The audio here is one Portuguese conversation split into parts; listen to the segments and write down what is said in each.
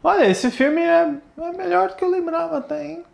Olha, esse filme é melhor do que eu lembrava até, hein?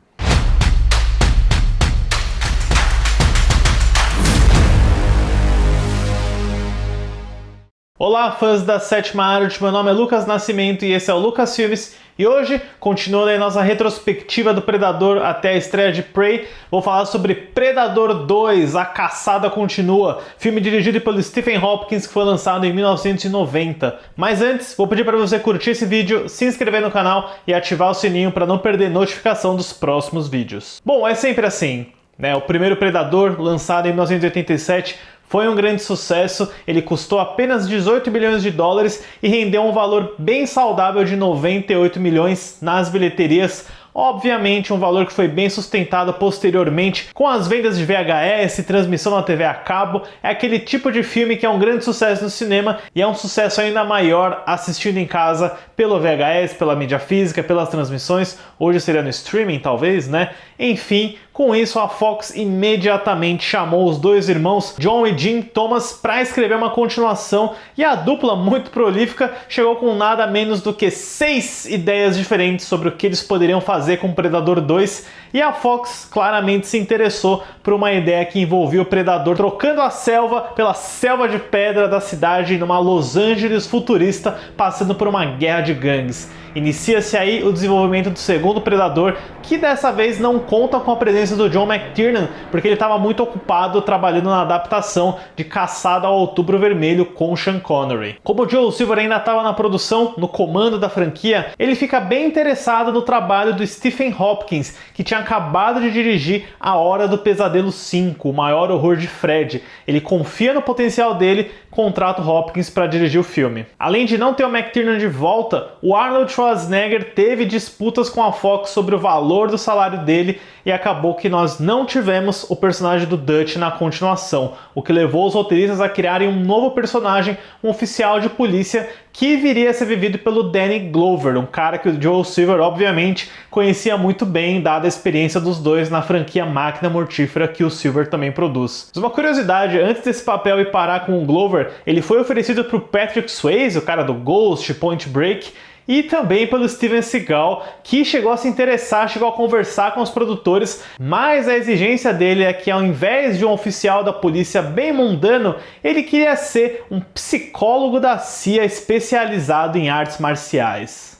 Olá, fãs da Sétima Arte, meu nome é Lucas Nascimento e esse é o Lucas Filmes. E hoje, continuando a nossa retrospectiva do Predador até a estreia de Prey, vou falar sobre Predador 2, A Caçada Continua, filme dirigido pelo Stephen Hopkins que foi lançado em 1990. Mas antes, vou pedir para você curtir esse vídeo, se inscrever no canal e ativar o sininho para não perder notificação dos próximos vídeos. Bom, é sempre assim, né? O primeiro Predador, lançado em 1987, foi um grande sucesso, ele custou apenas 18 milhões de dólares e rendeu um valor bem saudável de 98 milhões nas bilheterias. Obviamente um valor que foi bem sustentado posteriormente com as vendas de VHS, transmissão na TV a cabo. É aquele tipo de filme que é um grande sucesso no cinema e é um sucesso ainda maior assistindo em casa pelo VHS, pela mídia física, pelas transmissões. Hoje seria no streaming talvez, né? Enfim, com isso a Fox imediatamente chamou os dois irmãos John e Jim Thomas para escrever uma continuação e a dupla muito prolífica chegou com nada menos do que 6 ideias diferentes sobre o que eles poderiam fazer com Predador 2 e a Fox claramente se interessou por uma ideia que envolvia o Predador trocando a selva pela selva de pedra da cidade numa Los Angeles futurista passando por uma guerra de gangues. Inicia-se aí o desenvolvimento do segundo Predador, que dessa vez não conta com a presença do John McTiernan, porque ele estava muito ocupado trabalhando na adaptação de Caçada ao Outubro Vermelho com Sean Connery. Como o Joel Silver ainda estava na produção, no comando da franquia, ele fica bem interessado no trabalho do Stephen Hopkins, que tinha acabado de dirigir A Hora do Pesadelo 5, o maior horror de Fred. Ele confia no potencial dele, contrata o Hopkins para dirigir o filme. Além de não ter o McTiernan de volta, o Arnold Schwarzenegger teve disputas com a Fox sobre o valor do salário dele e acabou que nós não tivemos o personagem do Dutch na continuação, o que levou os roteiristas a criarem um novo personagem, um oficial de polícia que viria a ser vivido pelo Danny Glover, um cara que o Joel Silver obviamente conhecia muito bem, dada a experiência dos dois na franquia Máquina Mortífera que o Silver também produz. Mas uma curiosidade, antes desse papel ir parar com o Glover, ele foi oferecido para o Patrick Swayze, o cara do Ghost, Point Break, e também pelo Steven Seagal, que chegou a se interessar, chegou a conversar com os produtores, mas a exigência dele é que ao invés de um oficial da polícia bem mundano, ele queria ser um psicólogo da CIA especializado em artes marciais.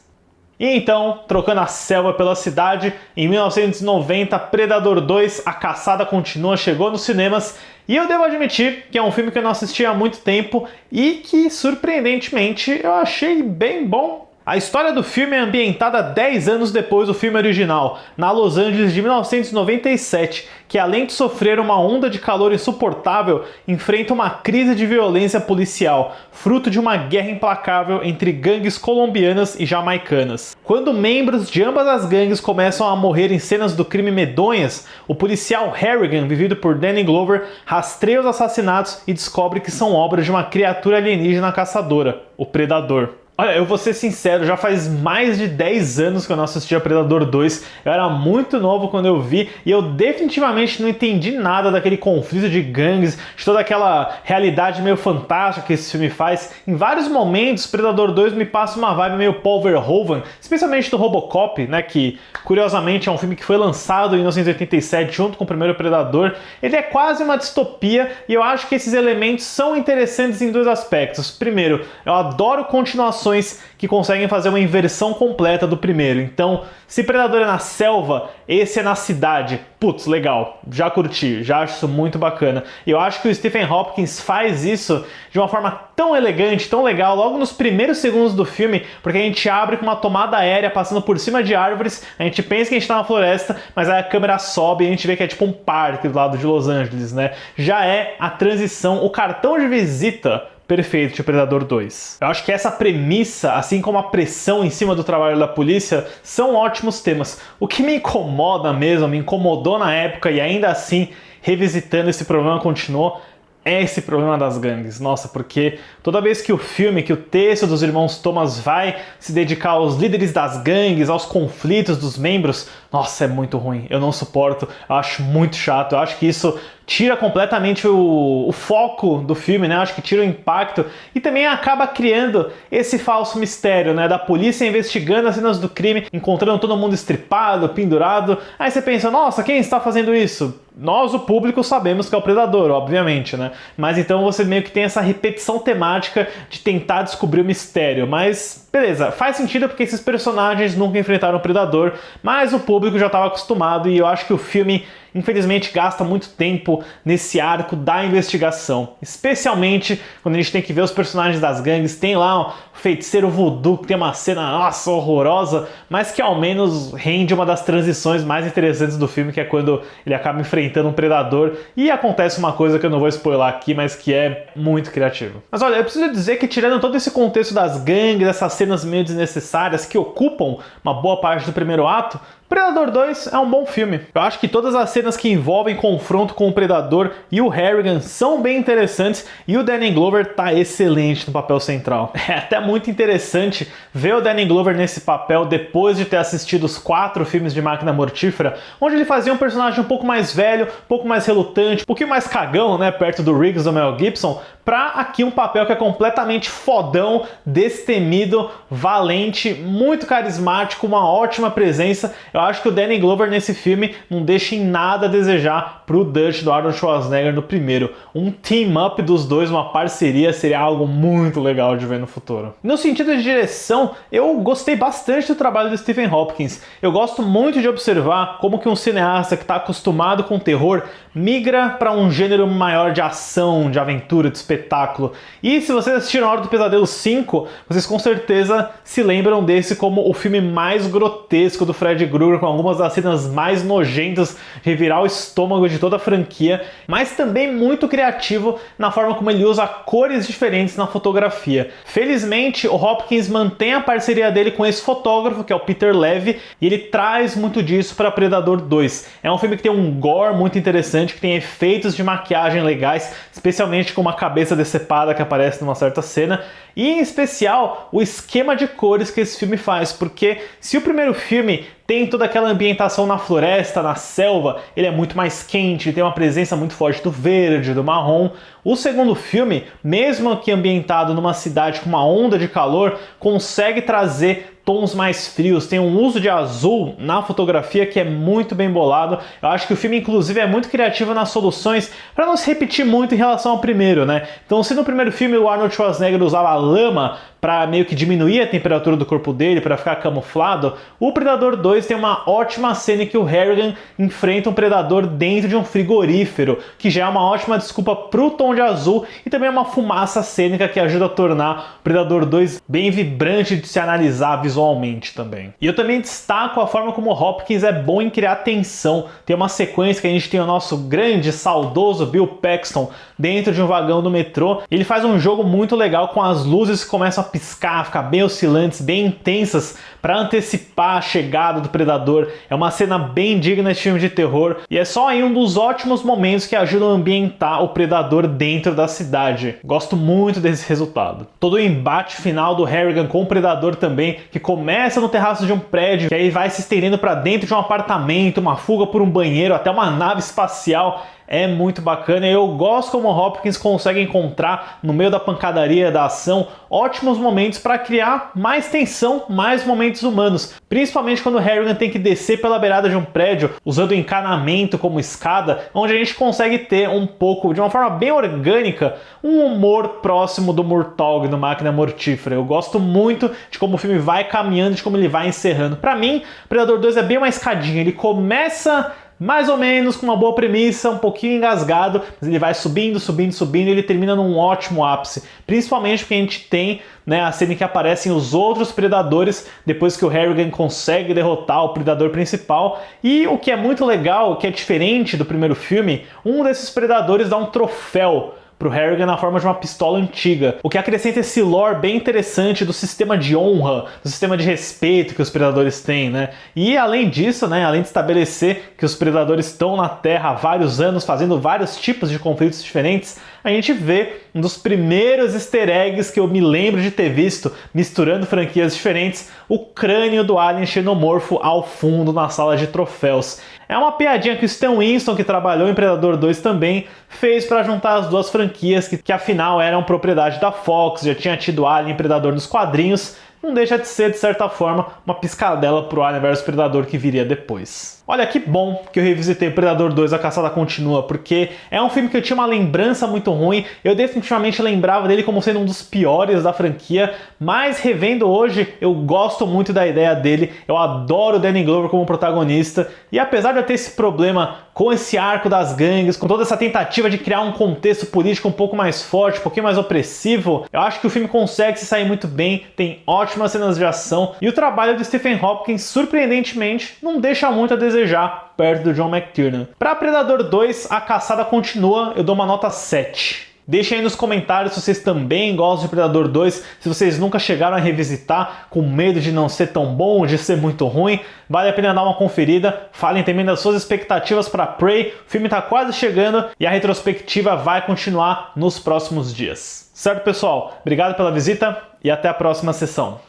E então, trocando a selva pela cidade, em 1990, Predador 2, A Caçada Continua, chegou nos cinemas e eu devo admitir que é um filme que eu não assisti há muito tempo e que, surpreendentemente, eu achei bem bom. A história do filme é ambientada 10 anos depois do filme original, na Los Angeles de 1997, que além de sofrer uma onda de calor insuportável, enfrenta uma crise de violência policial, fruto de uma guerra implacável entre gangues colombianas e jamaicanas. Quando membros de ambas as gangues começam a morrer em cenas do crime medonhas, o policial Harrigan, vivido por Danny Glover, rastreia os assassinatos e descobre que são obras de uma criatura alienígena caçadora, o Predador. Olha, eu vou ser sincero, já faz mais de 10 anos que eu não assistia Predador 2, eu era muito novo quando eu vi e eu definitivamente não entendi nada daquele conflito de gangues, de toda aquela realidade meio fantástica que esse filme faz. Em vários momentos, Predador 2 me passa uma vibe meio Paul Verhoeven, especialmente do Robocop, né, que curiosamente é um filme que foi lançado em 1987 junto com o primeiro Predador. Ele é quase uma distopia e eu acho que esses elementos são interessantes em dois aspectos. Primeiro, eu adoro continuações que conseguem fazer uma inversão completa do primeiro. Então, se Predador é na selva, esse é na cidade. Putz, legal, já curti, já acho isso muito bacana. E eu acho que o Stephen Hopkins faz isso de uma forma tão elegante, tão legal, logo nos primeiros segundos do filme, porque a gente abre com uma tomada aérea passando por cima de árvores, a gente pensa que a gente tá na floresta, mas aí a câmera sobe e a gente vê que é tipo um parque do lado de Los Angeles, né? Já é a transição, o cartão de visita perfeito de Predador 2. Eu acho que essa premissa, assim como a pressão em cima do trabalho da polícia, são ótimos temas. O que me incomoda mesmo, me incomodou na época e ainda assim, revisitando esse problema continuou, é esse problema das gangues. Nossa, porque toda vez que que o texto dos irmãos Thomas vai se dedicar aos líderes das gangues, aos conflitos dos membros, nossa, é muito ruim. Eu não suporto, eu acho muito chato. Eu acho que isso tira completamente o foco do filme, né? Eu acho que tira o impacto e também acaba criando esse falso mistério, né? Da polícia investigando as cenas do crime, encontrando todo mundo estripado, pendurado. Aí você pensa, nossa, quem está fazendo isso? Nós, o público, sabemos que é o predador, obviamente, né? Mas então você meio que tem essa repetição temática de tentar descobrir o mistério. Mas, beleza, faz sentido porque esses personagens nunca enfrentaram o predador, mas o público já estava acostumado e eu acho que o filme, infelizmente, gasta muito tempo nesse arco da investigação. Especialmente quando a gente tem que ver os personagens das gangues. Tem lá o feiticeiro voodoo, que tem uma cena, nossa, horrorosa, mas que ao menos rende uma das transições mais interessantes do filme, que é quando ele acaba enfrentando um predador e acontece uma coisa que eu não vou spoiler aqui, mas que é muito criativo. Mas olha, eu preciso dizer que tirando todo esse contexto das gangues, essas cenas meio desnecessárias que ocupam uma boa parte do primeiro ato, Predador 2 é um bom filme. Eu acho que todas as cenas que envolvem confronto com o Predador e o Harrigan são bem interessantes e o Danny Glover tá excelente no papel central. É até muito interessante ver o Danny Glover nesse papel depois de ter assistido os 4 filmes de Máquina Mortífera, onde ele fazia um personagem um pouco mais velho, um pouco mais relutante, um pouquinho mais cagão, né, perto do Riggs do Mel Gibson, pra aqui um papel que é completamente fodão, destemido, valente, muito carismático, uma ótima presença. Eu acho que o Danny Glover nesse filme não deixa em nada a desejar pro Dutch do Arnold Schwarzenegger no primeiro. Um team-up dos dois, uma parceria, seria algo muito legal de ver no futuro. No sentido de direção, eu gostei bastante do trabalho do Stephen Hopkins. Eu gosto muito de observar como que um cineasta que está acostumado com terror migra para um gênero maior de ação, de aventura, de espetáculo. E se vocês assistiram A Hora do Pesadelo 5, vocês com certeza se lembram desse como o filme mais grotesco do Fred Krueger, com algumas das cenas mais nojentas, revirar o estômago de toda a franquia, mas também muito criativo na forma como ele usa cores diferentes na fotografia. Felizmente, o Hopkins mantém a parceria dele com esse fotógrafo, que é o Peter Levy, e ele traz muito disso para Predador 2. É um filme que tem um gore muito interessante, que tem efeitos de maquiagem legais, especialmente com uma cabeça decepada que aparece numa certa cena, e em especial o esquema de cores que esse filme faz, porque se o primeiro filme tem toda aquela ambientação na floresta, na selva, ele é muito mais quente, tem uma presença muito forte do verde, do marrom. O segundo filme, mesmo que ambientado numa cidade com uma onda de calor, consegue trazer tons mais frios, tem um uso de azul na fotografia que é muito bem bolado. Eu acho que o filme, inclusive, é muito criativo nas soluções para não se repetir muito em relação ao primeiro, né? Então, se no primeiro filme o Arnold Schwarzenegger usava lama para meio que diminuir a temperatura do corpo dele, para ficar camuflado, o Predador 2 tem uma ótima cena em que o Harrigan enfrenta um predador dentro de um frigorífero, que já é uma ótima desculpa pro tom de azul e também é uma fumaça cênica que ajuda a tornar o Predador 2 bem vibrante de se analisar visualmente também. E eu também destaco a forma como o Hopkins é bom em criar tensão. Tem uma sequência que a gente tem o nosso grande, saudoso Bill Paxton dentro de um vagão do metrô. Ele faz um jogo muito legal com as luzes que começam a piscar, ficar bem oscilantes, bem intensas para antecipar a chegada do predador. É uma cena bem digna de filme de terror e é só aí um dos ótimos momentos que ajudam a ambientar o predador dentro da cidade. Gosto muito desse resultado. Todo o embate final do Harrigan com o predador também, que começa no terraço de um prédio, que aí vai se estendendo para dentro de um apartamento, uma fuga por um banheiro, até uma nave espacial. É muito bacana e eu gosto como o Hopkins consegue encontrar no meio da pancadaria, da ação, ótimos momentos para criar mais tensão, mais momentos humanos. Principalmente quando o Harrigan tem que descer pela beirada de um prédio, usando o encanamento como escada, onde a gente consegue ter um pouco, de uma forma bem orgânica, um humor próximo do Murtaugh no Máquina Mortífera. Eu gosto muito de como o filme vai caminhando, de como ele vai encerrando. Para mim, Predador 2 é bem uma escadinha, ele começa mais ou menos com uma boa premissa, um pouquinho engasgado, mas ele vai subindo, subindo, subindo e ele termina num ótimo ápice. Principalmente porque a gente tem, né, a cena em que aparecem os outros predadores depois que o Harrigan consegue derrotar o predador principal. E o que é muito legal, o que é diferente do primeiro filme, um desses predadores dá um troféu pro Harrigan na forma de uma pistola antiga, o que acrescenta esse lore bem interessante do sistema de honra, do sistema de respeito que os predadores têm, né? E além disso, né, além de estabelecer que os predadores estão na Terra há vários anos, fazendo vários tipos de conflitos diferentes, a a gente vê um dos primeiros easter eggs que eu me lembro de ter visto, misturando franquias diferentes, o crânio do alien xenomorfo ao fundo na sala de troféus. É uma piadinha que o Stan Winston, que trabalhou em Predador 2 também, fez para juntar as duas franquias que afinal eram propriedade da Fox, já tinha tido Alien e Predador nos quadrinhos. Não deixa de ser, de certa forma, uma piscadela pro Alien vs Predador que viria depois. Olha, que bom que eu revisitei Predador 2, A Caçada Continua, porque é um filme que eu tinha uma lembrança muito ruim, eu definitivamente lembrava dele como sendo um dos piores da franquia, mas revendo hoje, eu gosto muito da ideia dele, eu adoro o Danny Glover como protagonista, e apesar de eu ter esse problema com esse arco das gangues, com toda essa tentativa de criar um contexto político um pouco mais forte, um pouquinho mais opressivo, eu acho que o filme consegue se sair muito bem, tem ótimas cenas de ação, e o trabalho de Stephen Hopkins, surpreendentemente, não deixa muito a desejar perto do John McTiernan. Para Predador 2, A Caçada Continua, eu dou uma nota 7. Deixem aí nos comentários se vocês também gostam de Predador 2, se vocês nunca chegaram a revisitar com medo de não ser tão bom, de ser muito ruim. Vale a pena dar uma conferida. Falem também das suas expectativas para Prey. O filme está quase chegando e a retrospectiva vai continuar nos próximos dias. Certo, pessoal? Obrigado pela visita e até a próxima sessão.